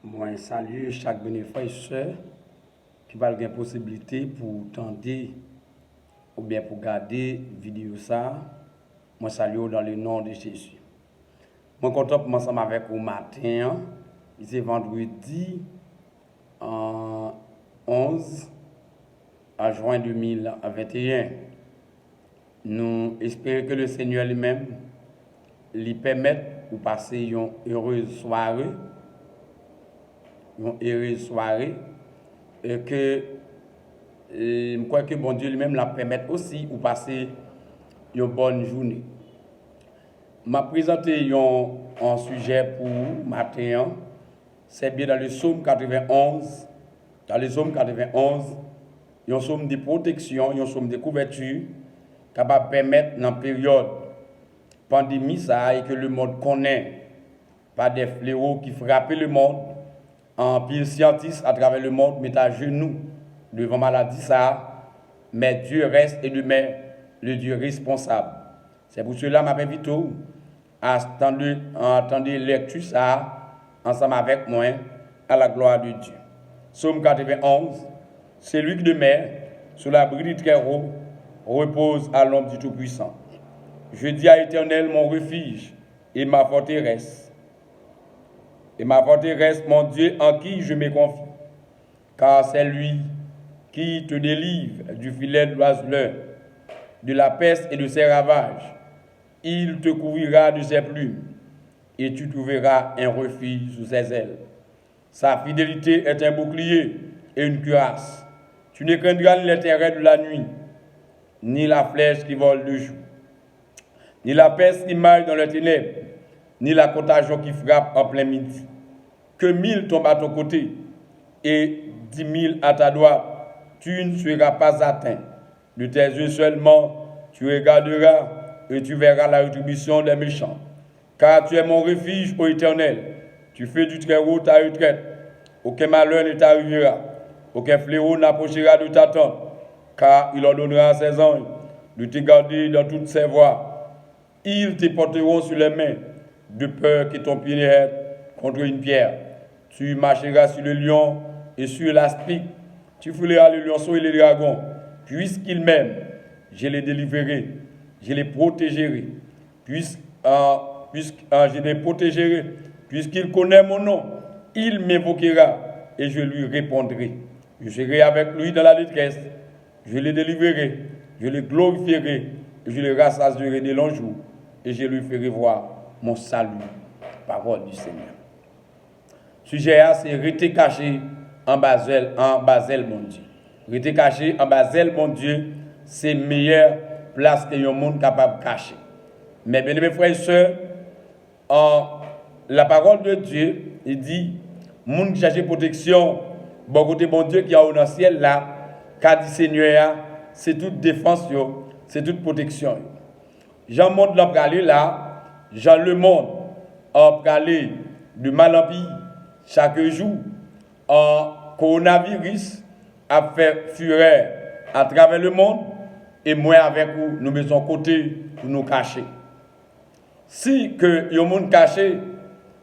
Moi, salue chaque bénéficiaire qui va avoir la possibilité pour tenter ou bien pour garder vidéo ça. Moi, salue dans le nom de Jésus. Moi, content pour ensemble avec vous matin. C'est vendredi 11 à juin 2021. Nous espérons que le Seigneur lui-même lui permette de passer une heureuse soirée. Et que je crois que bon Dieu lui-même la permette aussi de passer une bonne journée. Je vais présenter un sujet pour matin. C'est bien dans le psaume 91. Dans le psaume 91, il y a un psaume de protection, il y a un psaume de couverture capable de permettre dans la période pandémie ça et que le monde connaît pas des fléaux qui frappent le monde. En pile scientiste à travers le monde met à genoux devant maladie ça, mais Dieu reste et demeure le Dieu responsable. C'est pour cela que je m'invite à attendre lecture ça ensemble avec moi à la gloire de Dieu. Psaume 91, c'est lui qui demeure sous l'abri du Très-Haut, repose à l'ombre du Tout-Puissant. Je dis à l'Éternel mon refuge et ma forteresse. Et ma forteresse, mon Dieu, en qui je me confie. Car c'est lui qui te délivre du filet de l'oiseleur, de la peste et de ses ravages. Il te couvrira de ses plumes, et tu trouveras un refuge sous ses ailes. Sa fidélité est un bouclier et une cuirasse. Tu ne craindras ni les terreurs de la nuit, ni la flèche qui vole de jour, ni la peste qui maille dans les ténèbres, ni la contagion qui frappe en plein midi. Que 1000 tombent à ton côté et 10 000 à ta droite, tu ne seras pas atteint. De tes yeux seulement, tu regarderas et tu verras la rétribution des méchants. Car tu es mon refuge, ô Éternel. Tu fais du Très-Haut ta retraite. Aucun malheur ne t'arrivera. Aucun fléau n'approchera de ta tente. Car il ordonnera à ses anges de te garder dans toutes ses voies. Ils te porteront sur les mains, de peur que ton pied ne heurte contre une pierre. Tu marcheras sur le lion et sur l'aspic. Tu fouleras le lionceau et le dragon. Puisqu'il m'aime, je les délivrerai, je les protégerai. Je les protégerai. Puisqu'il connaît mon nom, il m'évoquera et je lui répondrai. Je serai avec lui dans la détresse. Je le délivrerai, je le glorifierai et je le rassasierai de longs jours et je lui ferai voir mon salut. Parole du Seigneur. Sujet A, c'est rester caché en Basel, mon Dieu. Rester caché en Basel, mon Dieu, c'est la meilleure place que le monde capable de cacher. Mais bien mes frères et sœurs, la parole de Dieu, il dit, monde qui cherche protection, bon côté bon Dieu qui a dans le ciel là, qu'a dit Seigneur, c'est toute défense, c'est toute protection. Jean montre l'empralé là, Jean le monde, empralé de mal en pire. Chaque jour, un coronavirus a fait fureur à travers le monde et moi avec vous, nous mettons côté pour nous cacher. Si que le monde caché,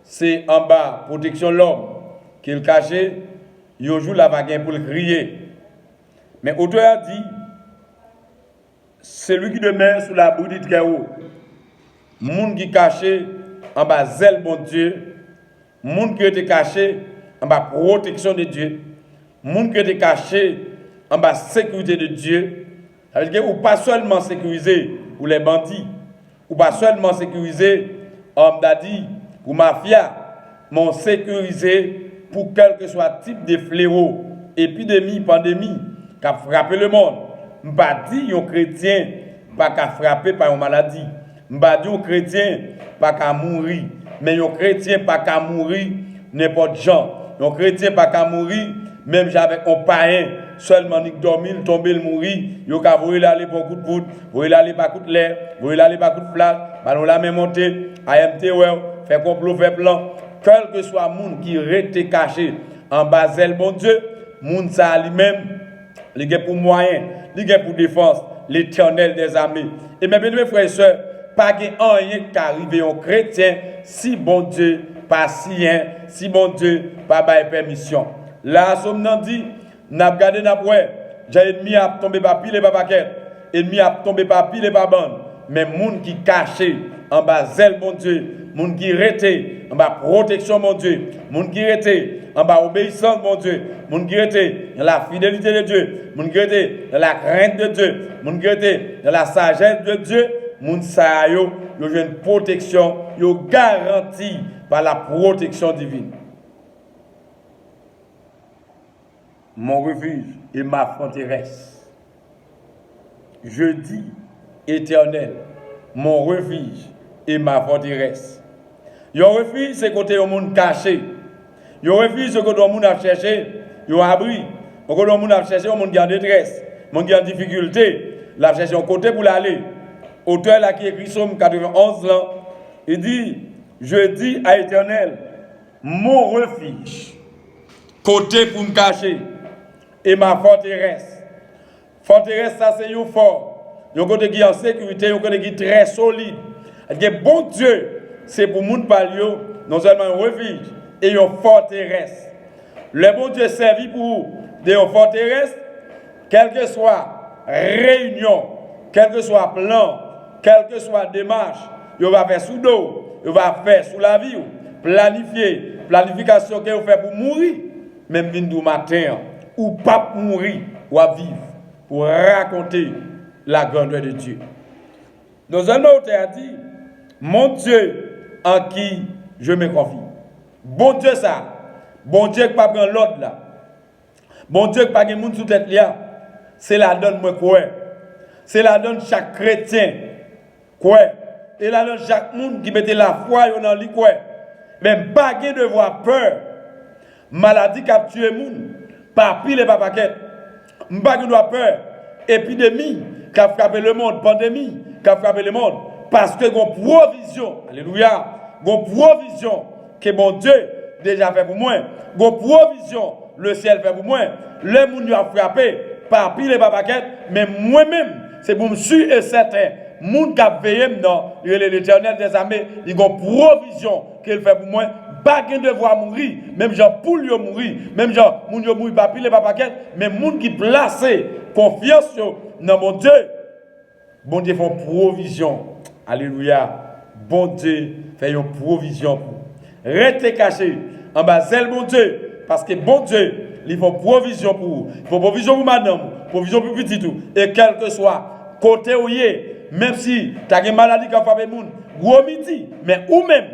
c'est en bas, protection de l'homme, qu'il caché, il joue la bagarre pour le crier. Mais auteur a dit, celui qui demeure sous l'abri du Très-Haut, monde qui caché en bas zèle bon Dieu, monde qui était caché en bas protection de Dieu, monde qui était caché en bas sécurité de Dieu, ça veut dire ou pas seulement sécurisé pour les bandits, ou pas seulement sécurisé homme d'adi ou mafia, mais sécurisé pour quel que soit type de fléau, épidémie, pandémie qui a frappé le monde. M'pas dit un chrétien pas qu'à frapper par une maladie. M'pas dit un chrétien pas qu'à mourir. Mais un chrétien pas qu'à mourir n'importe gens. Un chrétien pas qu'à mourir même avec un païen seulement ni dormir, tomber le mourir, yo ka voyer aller pour coup de poudre, voyer aller par coup de l'air, voyer aller par coup de flash, ballon la même monter, AMT ouais, fait complot, fait plan, quel que soit monde qui reste caché en Basel bon Dieu, monde ça lui-même, il est pour moyen, il est pour défense, l'Éternel des armées. Et mes bien frères et sœurs, pas rien qui arrive aux chrétiens si bon Dieu pas sien, si bon Dieu pas bail permission. Là, somme nan dit, n'a regardé n'a ouais, j'ai ennemi a tombé pas pile et pas paquet, ennemi a tombé pas pile et pas bande, mais moun qui caché en bas zèle mon Dieu, moun qui rete en bas protection mon Dieu, moun qui rete en bas obéissance mon Dieu, moun qui rete dans la fidélité de Dieu, moun qui rete dans la crainte de Dieu, moun qui rete dans la sagesse de Dieu, moun sa yo une protection, yo garantie par la protection divine. Mon refuge et ma forteresse. Je dis, Éternel, mon refuge et ma forteresse. Yon refuge, c'est côté au monde caché. Yon refuge, c'est côté au monde à chercher. Yon abri. Au côté au monde à chercher, au monde qui est en détresse. Au monde qui est en difficulté. La chercher un côté pour l'aller. Auteur là qui écrit Somme 91 là, il dit, je dis à Éternel, mon refuge, côté pour me cacher, et ma forteresse. Forteresse, ça c'est un fort. Un côté qui est en sécurité, un côté qui est très solide. Et bon Dieu, c'est pour moun palio, non seulement un refuge, et une forteresse. Le bon Dieu servi pour des forteresses, quelle que soit réunion, quel que soit plan, quelle que soit démarche, il va faire sous l'eau, il va faire sous la vie, planifier, planification qu'il fait pour mourir, même vindou matin, ou pas mourir, ou à vivre, pour raconter la grandeur de Dieu. Dans un autre, il a dit, mon Dieu en qui je me confie. Bon Dieu ça, bon Dieu qui pas prendre l'autre là, bon Dieu qui pas de monde sous tête là, c'est la donne moi quoi. C'est la donne chaque chrétien. Quoi? Et la donne chaque monde qui mettait la foi dans lui quoi. Même pas de devoir peur. Maladie qui a tué moun, pas pile et pas paquet. Pas de devoir peur. Épidémie qui a frappé le monde, pandémie qui a frappé le monde parce que gon provision. Alléluia. Gon provision que mon Dieu déjà fait pour moi. Gon provision le ciel fait pour moi. Le monde a frappé par pile et par paquet, mais moi-même c'est pour me sûr et certain, moun qui a veillé dans l'Éternel des armées, il y a une provision qu'il fait pour moi, pas de devoir mourir, même gens pour lui mourir, même gens moun yo mourir pas pile pas paquet, mais moun qui place confiance dans mon Dieu. Bon Dieu fait une provision. Alléluia. Bon Dieu fait une provision pour. Restez caché en bas zèle mon Dieu parce que bon Dieu il faut provision pour vous. Il faut provision pour madame, provision pour petit tout. Et quel que soit côté où y est, même si tu as une maladie qui a frappé le monde, gros midi, mais ou même,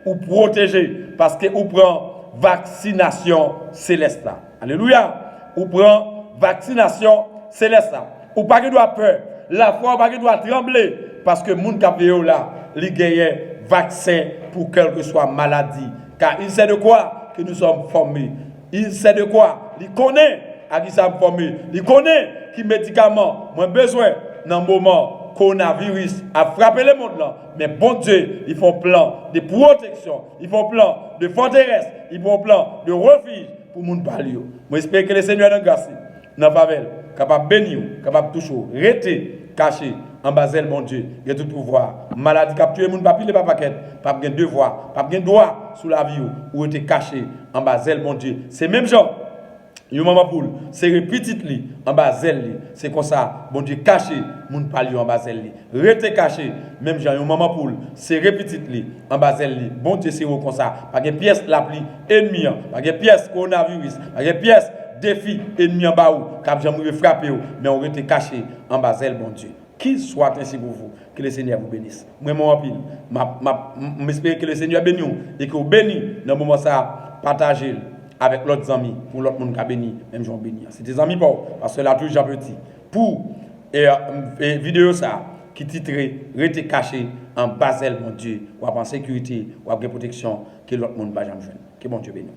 ou protéger, parce que ou prend vaccination céleste. Alléluia. Ou prend vaccination céleste. Ou pas que doit peur. La foi pas que doit trembler, parce que le monde qui a payé là, il gagne vaccin pour quelle que soit maladie. Car il sait de quoi que nous sommes formés. Il sait de quoi? Il connaît à qui ça me forme. Il connaît qui médicaments ont besoin dans le moment coronavirus a frappé le monde là. Mais bon Dieu, il faut plan de protection, il faut plan de forteresse, il faut plan de refuge pour moun parler. Moi j'espère que le Seigneur nous grâce dans faveur, capable bénir, capable toucher, rester caché en bas zèle mon Dieu, il y a tout pouvoir. Maladie capturée moun pas pile pas paquet, pas de devoir, pas de droit sous la vie ou était caché en bas zèle mon Dieu. C'est même genre yon maman poule, c'est petit li en bas zèle li. C'est comme ça, bon Dieu caché moun parler en bas zèle li. Rete caché, même genre yon maman poule, c'est petit li en bas zèle li. Bon Dieu c'est comme ça, pas de pièce l'appli ennemi, pas de pièce coronavirus, pas de pièce défi ennemi en bas ou cap jamais frapper mais on rete caché en bas zèle mon Dieu. Qu'il soit ainsi pour vous, que le Seigneur vous bénisse. Moi, j'espère que le Seigneur bénisse et que vous bénissez dans le moment ça, partagez avec l'autre amis, pour l'autre monde qui a béni, même Jean béni. C'est des amis pour, parce que là, tout Jean Petit. Pour et vidéo ça, qui titre rester caché en Basel, mon Dieu, ou en sécurité, ou en protection, que l'autre monde va jamais jouer. Que bon Dieu bénisse.